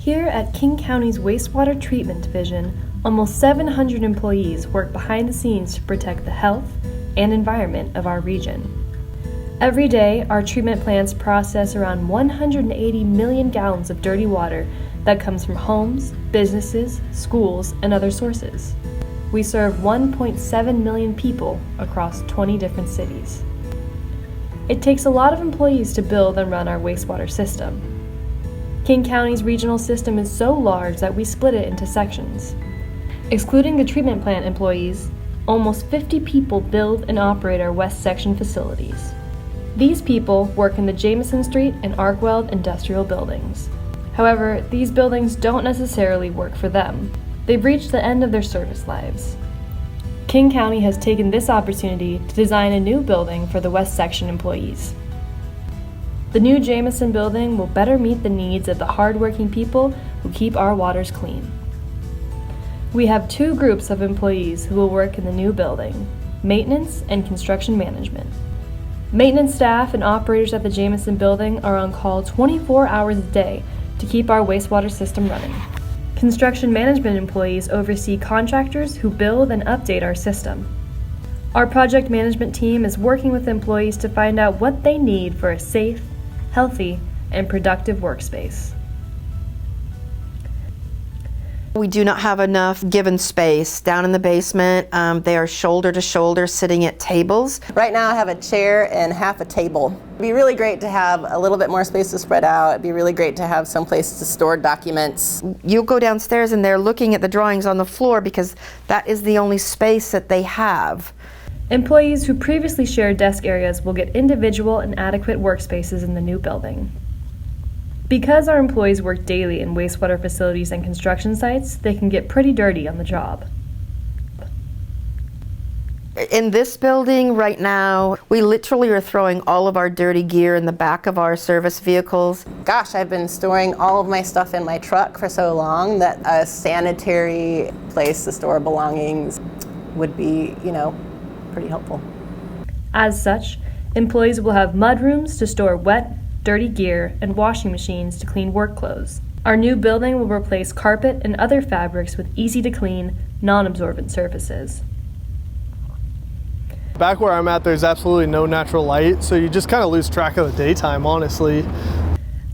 Here at King County's Wastewater Treatment Division, almost 700 employees work behind the scenes to protect the health and environment of our region. Every day, our treatment plants process around 180 million gallons of dirty water that comes from homes, businesses, schools, and other sources. We serve 1.7 million people across 20 different cities. It takes a lot of employees to build and run our wastewater system. King County's regional system is so large that we split it into sections. Excluding the treatment plant employees, almost 50 people build and operate our West Section facilities. These people work in the Jameson Street and Arkweld industrial buildings. However, these buildings don't necessarily work for them. They've reached the end of their service lives. King County has taken this opportunity to design a new building for the West Section employees. The new Jameson Building will better meet the needs of the hardworking people who keep our waters clean. We have two groups of employees who will work in the new building: maintenance and construction management. Maintenance staff and operators at the Jameson Building are on call 24 hours a day to keep our wastewater system running. Construction management employees oversee contractors who build and update our system. Our project management team is working with employees to find out what they need for a safe, healthy, and productive workspace. We do not have enough given space. Down in the basement, they are shoulder to shoulder sitting at tables. Right now I have a chair and half a table. It'd be really great to have a little bit more space to spread out. It'd be really great to have some place to store documents. You'll go downstairs and they're looking at the drawings on the floor because that is the only space that they have. Employees who previously shared desk areas will get individual and adequate workspaces in the new building. Because our employees work daily in wastewater facilities and construction sites, they can get pretty dirty on the job. In this building right now, we literally are throwing all of our dirty gear in the back of our service vehicles. Gosh, I've been storing all of my stuff in my truck for so long that a sanitary place to store belongings would be, pretty helpful. As such, employees will have mud rooms to store wet, dirty gear, and washing machines to clean work clothes. Our new building will replace carpet and other fabrics with easy-to-clean, non-absorbent surfaces. Back where I'm at, there's absolutely no natural light, so you just kind of lose track of the daytime, honestly.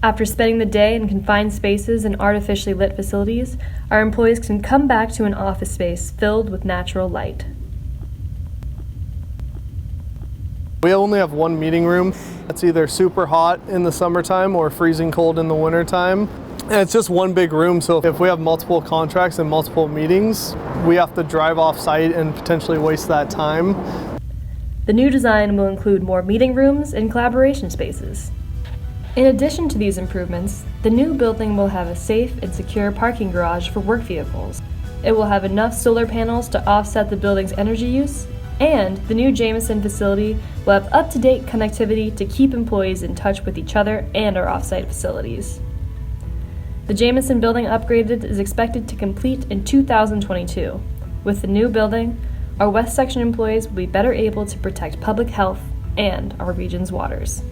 After spending the day in confined spaces and artificially lit facilities, our employees can come back to an office space filled with natural light. We only have one meeting room. It's either super hot in the summertime or freezing cold in the wintertime. And it's just one big room, so if we have multiple contracts and multiple meetings, we have to drive off site and potentially waste that time. The new design will include more meeting rooms and collaboration spaces. In addition to these improvements, the new building will have a safe and secure parking garage for work vehicles. It will have enough solar panels to offset the building's energy use, and the new Jameson facility will have up-to-date connectivity to keep employees in touch with each other and our off-site facilities. The Jameson Building upgraded is expected to complete in 2022. With the new building, our West Section employees will be better able to protect public health and our region's waters.